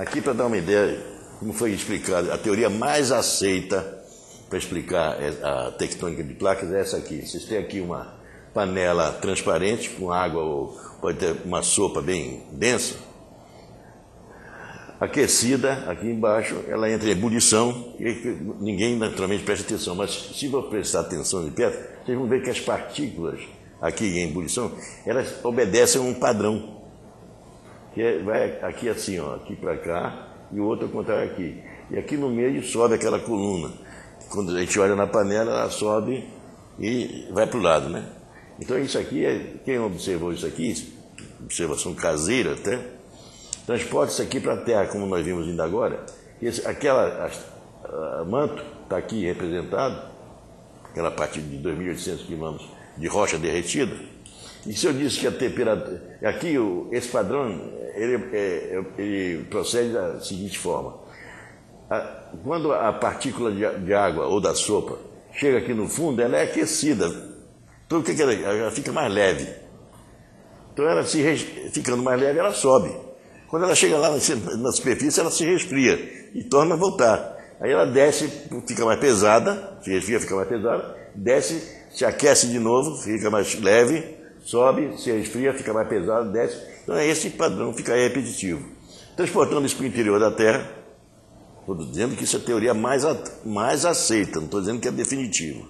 Aqui, para dar uma ideia, como foi explicado, a teoria mais aceita para explicar a tectônica de placas é essa aqui. Vocês têm aqui uma panela transparente com água, ou pode ter uma sopa bem densa, aquecida aqui embaixo, ela entra em ebulição e ninguém naturalmente presta atenção, mas se for prestar atenção de perto, vocês vão ver que as partículas aqui em ebulição, elas obedecem a um padrão, que vai aqui assim, ó, aqui para cá, e o outro ao contrário aqui. E aqui no meio sobe aquela coluna. Quando a gente olha na panela, ela sobe e vai para o lado, né? Então isso aqui, quem observou isso aqui, observação caseira até, transporta isso aqui para a Terra, como nós vimos ainda agora. Manto está aqui representado, aquela parte de 2.800 quilômetros de rocha derretida. E se eu disse que a temperatura... Aqui, esse padrão, ele procede da seguinte forma. Quando a partícula de água ou da sopa chega aqui no fundo, ela é aquecida. Então, o que ela fica mais leve. Então, ela ficando mais leve, ela sobe. Quando ela chega lá na superfície, ela se resfria e torna a voltar. Aí ela desce, fica mais pesada, se resfria, fica mais pesada, desce, se aquece de novo, fica mais leve, sobe, se resfria, fica mais pesado, desce. Então, esse padrão fica repetitivo. Transportando isso para o interior da Terra, estou dizendo que isso é a teoria mais aceita, não estou dizendo que é definitivo.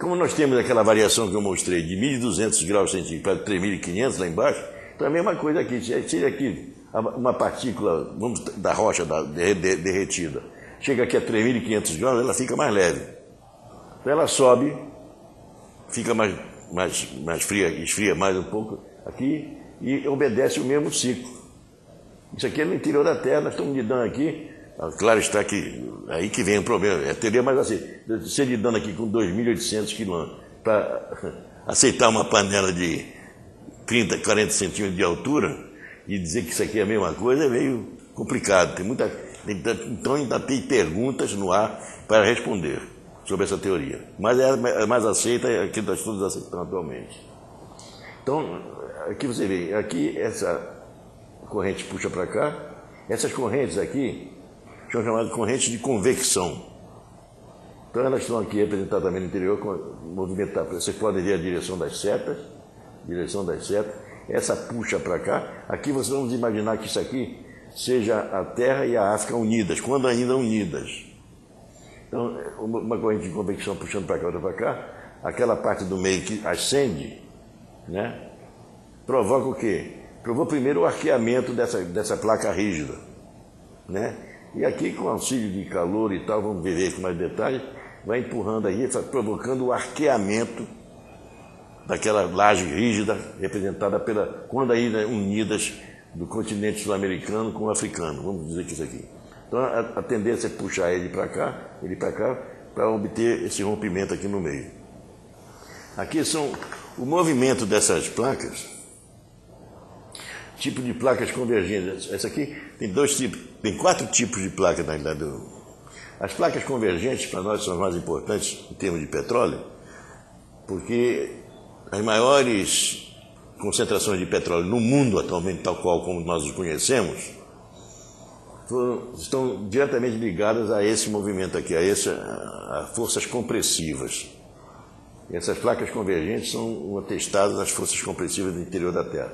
Como nós temos aquela variação que eu mostrei de 1.200 graus centígrados para 3.500 lá embaixo, então é a mesma coisa aqui. Se aqui uma partícula da rocha derretida chega aqui a 3.500 graus, ela fica mais leve. Então ela sobe, fica mais fria, esfria mais um pouco aqui e obedece o mesmo ciclo. Isso aqui é no interior da Terra, nós estamos lidando aqui. Claro está que aí que vem o problema, é a teoria mais assim, você lidando aqui com 2.800 quilômetros, para aceitar uma panela de 30, 40 centímetros de altura e dizer que isso aqui é a mesma coisa é meio complicado. Então ainda tem perguntas no ar para responder sobre essa teoria. Mas é mais aceita, é a que nós todos aceitamos atualmente. Então, aqui você vê, aqui essa corrente puxa para cá, essas correntes aqui são chamadas de correntes de convecção. Então elas estão aqui representadas também no interior, movimentadas. Vocês podem ver a direção das setas, essa puxa para cá. Aqui vocês vão imaginar que isso aqui seja a Terra e a África unidas, quando ainda unidas. Então, uma corrente de convecção puxando para cá, outra para cá, aquela parte do meio que ascende, né, provoca o quê? Provoca primeiro o arqueamento dessa placa rígida, né? E aqui, com auxílio de calor e tal, vamos ver com mais detalhes, vai empurrando aí, provocando o arqueamento daquela laje rígida representada quando ainda unidas do continente sul-americano com o africano, vamos dizer que isso aqui. Então a tendência é puxar ele para cá, para obter esse rompimento aqui no meio. Aqui são o movimento dessas placas, tipo de placas convergentes. Essa aqui tem 4 tipos de placas, na realidade. As placas convergentes, para nós, são as mais importantes em termos de petróleo, porque as maiores concentrações de petróleo no mundo atualmente, tal qual como nós os conhecemos, estão diretamente ligadas a esse movimento aqui, a forças compressivas. E essas placas convergentes são atestadas das forças compressivas do interior da Terra.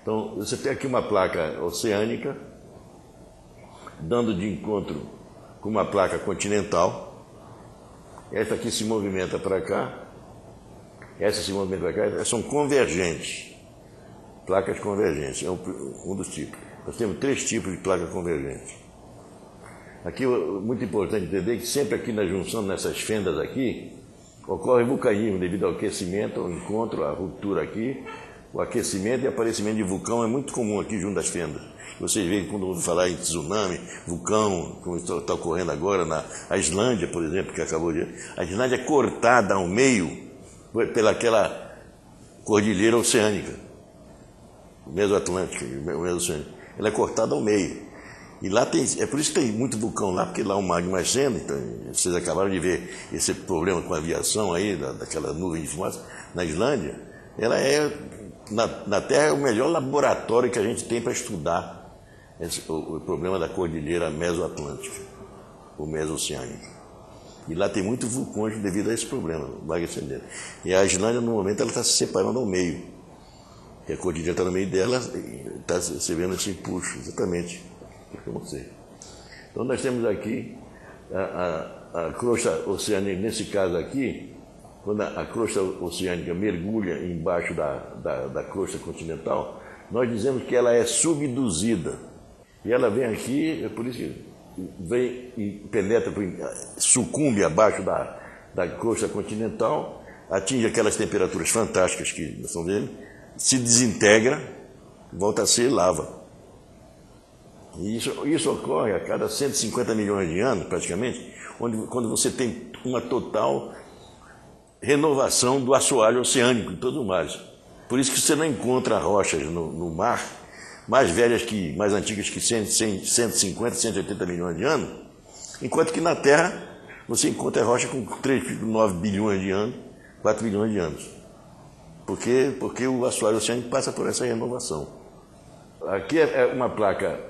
Então, você tem aqui uma placa oceânica, dando de encontro com uma placa continental. Esta aqui se movimenta para cá, essa se movimenta para cá, são convergentes, placas convergentes, é um dos tipos. Nós temos 3 tipos de placas convergentes. Aqui, muito importante entender que sempre aqui na junção, nessas fendas aqui, ocorre vulcanismo devido ao aquecimento, ao encontro, à ruptura aqui. O aquecimento e aparecimento de vulcão é muito comum aqui junto das fendas. Vocês veem quando ouvem falar em tsunami, vulcão, como está ocorrendo agora na Islândia, por exemplo, que acabou de... A Islândia é cortada ao meio pelaquela cordilheira oceânica, o Mesoatlântico, o Mesoceânico. Ela é cortada ao meio. E lá é por isso que tem muito vulcão lá, porque lá o magma ascende. Então, vocês acabaram de ver esse problema com a aviação aí, daquela nuvem de fumaça, na Islândia. Ela é, na Terra, é o melhor laboratório que a gente tem para estudar o problema da cordilheira mesoatlântica, ou mesoceânica. E lá tem muitos vulcões devido a esse problema, vaga ascendente. E a Islândia, no momento, ela está se separando ao meio. E a cordilheira está no meio dela, está recebendo esse impulso, exatamente. Então nós temos aqui a crosta oceânica, nesse caso aqui, quando a crosta oceânica mergulha embaixo da crosta continental, nós dizemos que ela é subduzida. E ela vem aqui, é por isso que vem e penetra, sucumbe abaixo da crosta continental, atinge aquelas temperaturas fantásticas que nós estamos vendo, se desintegra, volta a ser lava. E isso ocorre a cada 150 milhões de anos, praticamente, quando você tem uma total renovação do assoalho oceânico em todo o mar. Por isso que você não encontra rochas no mar mais velhas, mais antigas que 150, 180 milhões de anos, enquanto que na Terra você encontra rocha com 3,9 bilhões de anos, 4 bilhões de anos. Porque o assoalho oceânico passa por essa renovação. Aqui é uma placa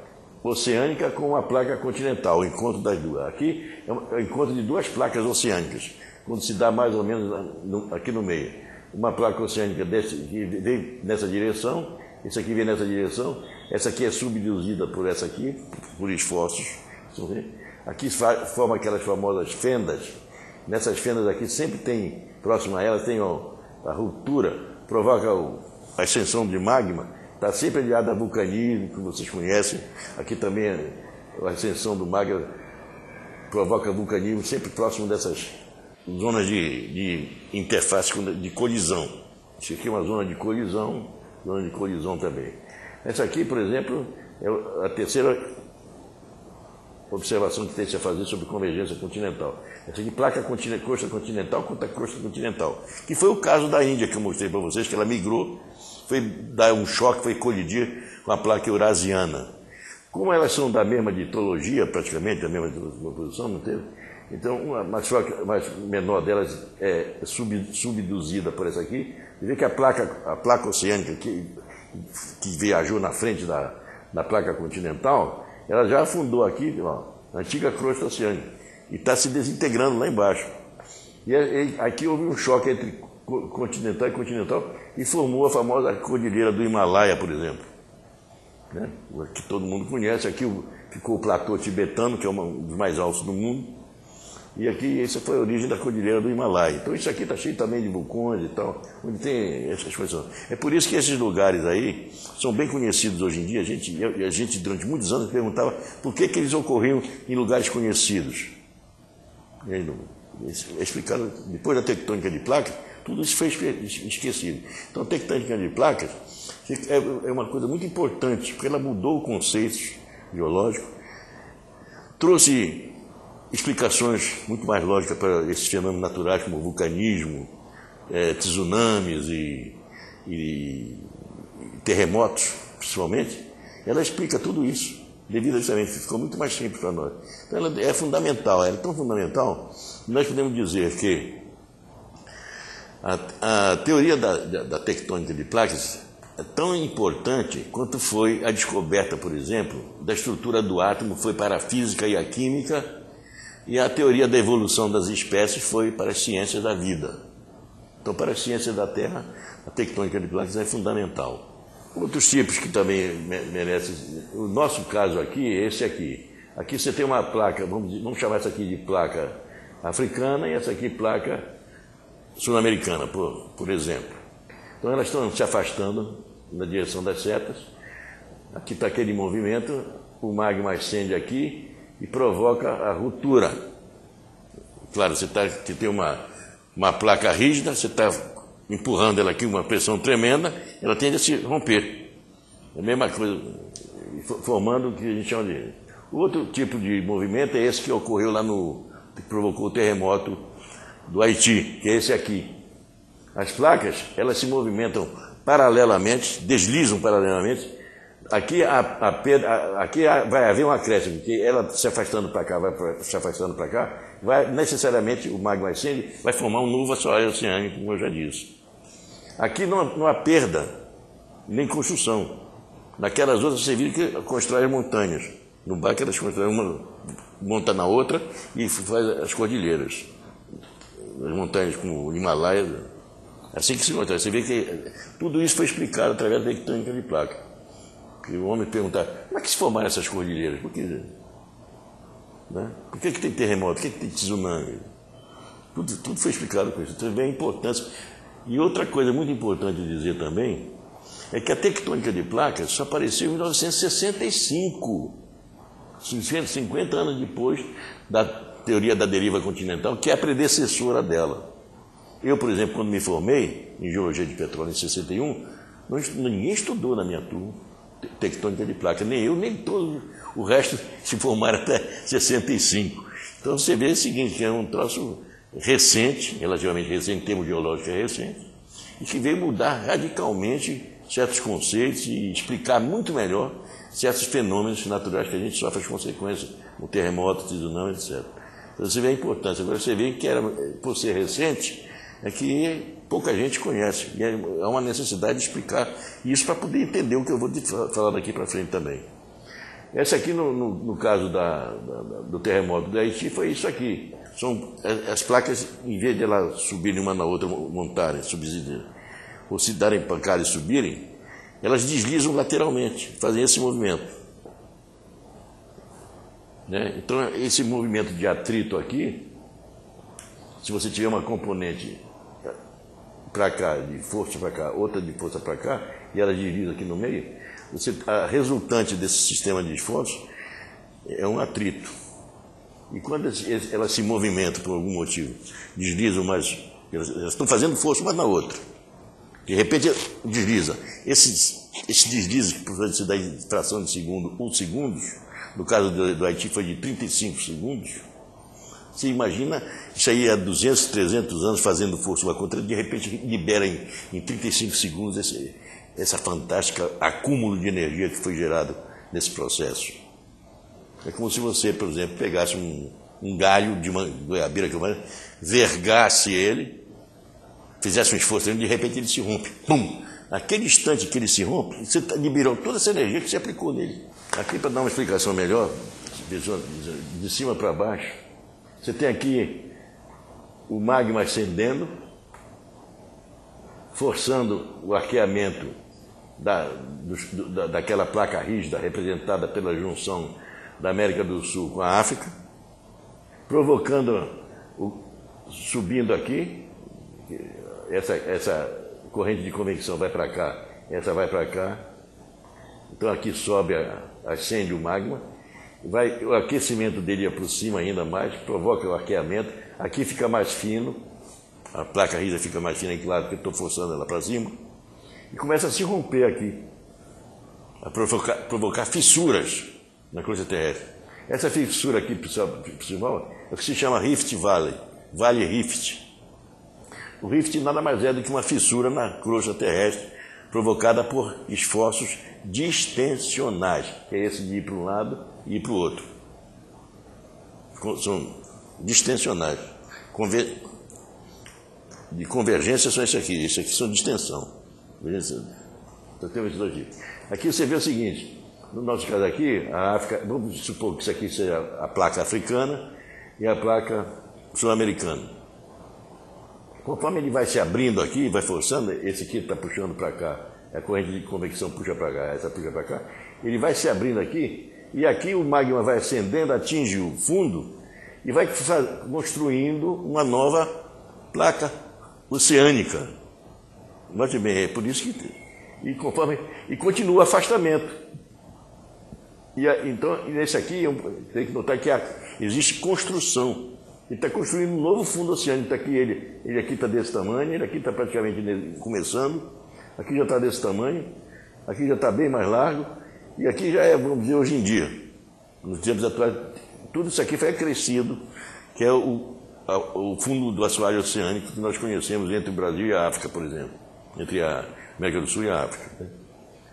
oceânica com uma placa continental, o encontro das duas. Aqui é o encontro de duas placas oceânicas, quando se dá mais ou menos aqui no meio. Uma placa oceânica que vem nessa direção, essa aqui vem nessa direção, essa aqui é subduzida por essa aqui, por esforços. Aqui forma aquelas famosas fendas. Nessas fendas aqui sempre tem, próximo a elas, tem a ruptura, provoca a ascensão de magma, está sempre aliada a vulcanismo, que vocês conhecem. Aqui também a ascensão do magma provoca vulcanismo, sempre próximo dessas zonas de interface, de colisão. Isso aqui é uma zona de colisão também. Essa aqui, por exemplo, é a terceira observação que tem-se a fazer sobre convergência continental. Essa aqui, placa crosta continental contra crosta continental, que foi o caso da Índia, que eu mostrei para vocês, que ela migrou, foi dar um choque, foi colidir com a placa eurasiana. Como elas são da mesma litologia, praticamente, da mesma composição, não teve? Então, uma mais menor delas é subduzida por essa aqui. Você vê que a placa oceânica que viajou na frente da placa continental, ela já afundou aqui, ó, a antiga crosta oceânica, e está se desintegrando lá embaixo. E aqui houve um choque entre continental e continental e formou a famosa cordilheira do Himalaia, por exemplo, né? Que todo mundo conhece. Aqui ficou o platô tibetano, que é um dos mais altos do mundo, e aqui essa foi a origem da cordilheira do Himalaia. Então isso aqui está cheio também de vulcões e tal, onde tem essas coisas. É por isso que esses lugares aí são bem conhecidos hoje em dia. A gente durante muitos anos perguntava por que eles ocorriam em lugares conhecidos. É explicado, depois da tectônica de placas, tudo isso foi esquecido. Então a tectônica de placas é uma coisa muito importante, porque ela mudou o conceito geológico, trouxe explicações muito mais lógicas para esses fenômenos naturais, como vulcanismo, tsunamis e terremotos, principalmente. Ela explica tudo isso, devido a justamente, ficou muito mais simples para nós. Então ela é fundamental, ela é tão fundamental que nós podemos dizer que a teoria da tectônica de placas é tão importante quanto foi a descoberta, por exemplo, da estrutura do átomo, foi para a física e a química, e a teoria da evolução das espécies foi para as ciências da vida. Então, para as ciências da Terra, a tectônica de placas é fundamental. Outros tipos que também merecem, o nosso caso aqui é esse aqui. Aqui você tem uma placa, vamos chamar essa aqui de placa africana e essa aqui placa sul-americana, por exemplo. Então elas estão se afastando na direção das setas. Aqui está aquele movimento, o magma ascende aqui e provoca a ruptura. Claro, você tem uma placa rígida, você está empurrando ela aqui, uma pressão tremenda, ela tende a se romper. É a mesma coisa, formando o que a gente chama de... Outro tipo de movimento é esse que ocorreu lá que provocou o terremoto do Haiti, que é esse aqui. As placas, elas se movimentam paralelamente, deslizam paralelamente. Aqui vai haver um acréscimo, porque ela se afastando para cá, vai se afastando para cá, vai necessariamente o magma ascende, vai formar um novo assoalho oceânico, como eu já disse. Aqui não há perda, nem construção. Naquelas outras você viu que constrói as montanhas. No Baque elas constroem uma, monta na outra e faz as cordilheiras. As montanhas como o Himalaia, assim que se constrói. Você vê que tudo isso foi explicado através da tectônica de placa. E o homem perguntar, como é que se formaram essas cordilheiras? Por que, né? Por que tem terremoto? Por que tem tsunami? Tudo foi explicado com isso. Então, vê a importância. E outra coisa muito importante de dizer também é que a tectônica de placas só apareceu em 1965, 50 anos depois da teoria da deriva continental, que é a predecessora dela. Eu, por exemplo, quando me formei em Geologia de Petróleo em 61, ninguém estudou na minha turma tectônica de placas, nem eu, nem todo o resto se formaram até 65. Então você vê o seguinte, que é um troço recente, relativamente recente, em termos geológicos é recente, e que veio mudar radicalmente certos conceitos e explicar muito melhor certos fenômenos naturais que a gente sofre as consequências, o terremoto, o tsunami, etc. Então você vê a importância. Agora você vê que era, por ser recente, é que pouca gente conhece. E há uma necessidade de explicar isso para poder entender o que eu vou falar daqui para frente também. Essa aqui, no caso do terremoto do Haiti, foi isso aqui. São as placas, em vez de elas subirem uma na outra, montarem, subsidiarem, ou se darem pancada e subirem, elas deslizam lateralmente, fazem esse movimento. Né? Então, esse movimento de atrito aqui, se você tiver uma componente para cá, de força para cá, outra de força para cá, e ela desliza aqui no meio, a resultante desse sistema de esforço é um atrito. E quando elas se movimentam por algum motivo, deslizam mais, elas estão fazendo força uma na outra. De repente desliza. Esse deslize, que pode ser da fração de segundo, 1 segundo, no caso do Haiti foi de 35 segundos, você imagina isso aí há 200, 300 anos fazendo força uma contra, de repente libera em 35 segundos essa fantástica acúmulo de energia que foi gerado nesse processo. É como se você, por exemplo, pegasse um galho de uma goiabeira, vergasse ele, fizesse um esforço, de repente ele se rompe. Pum! Naquele instante que ele se rompe, você liberou toda essa energia que você aplicou nele. Aqui, para dar uma explicação melhor, de cima para baixo, você tem aqui o magma ascendendo, forçando o arqueamento daquela placa rígida representada pela junção da América do Sul com a África, provocando, subindo aqui, essa corrente de convecção vai para cá, essa vai para cá, então aqui sobe, ascende o magma, o aquecimento dele aproxima ainda mais, provoca o arqueamento, aqui fica mais fino, a placa rígida fica mais fina, claro que eu estou forçando ela para cima, e começa a se romper aqui, a provocar fissuras na crosta terrestre. Essa fissura aqui, principal, é o que se chama Rift Valley, Vale Rift. O rift nada mais é do que uma fissura na crosta terrestre provocada por esforços distensionais, que é esse de ir para um lado e ir para o outro. São distensionais. De convergência são esse aqui são de extensão. Então temos isso aqui. Aqui você vê o seguinte, no nosso caso aqui, a África, vamos supor que isso aqui seja a placa africana e a placa sul-americana. Conforme ele vai se abrindo aqui, vai forçando, esse aqui está puxando para cá, a corrente de convecção puxa para cá, essa puxa para cá, ele vai se abrindo aqui, e aqui o magma vai ascendendo, atinge o fundo, e vai construindo uma nova placa oceânica. Note bem, é por isso que... E continua o afastamento. Então, nesse aqui, tem que notar que existe construção. Ele está construindo um novo fundo oceânico. Ele aqui está desse tamanho, ele aqui está praticamente começando, aqui já está desse tamanho, aqui já está bem mais largo, e aqui já é, vamos dizer, hoje em dia, nos tempos atuais, tudo isso aqui foi acrescido, que é o fundo do assoalho oceânico que nós conhecemos entre o Brasil e a África, por exemplo, entre a América do Sul e a África, né?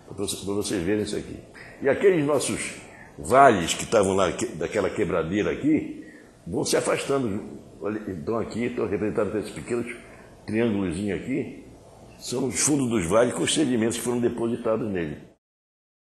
Para vocês verem isso aqui. E aqueles nossos vales que estavam lá, daquela quebradeira aqui, vão se afastando. Então aqui, estou representado por esses pequenos triângulos aqui, são os fundos dos vales com os sedimentos que foram depositados nele.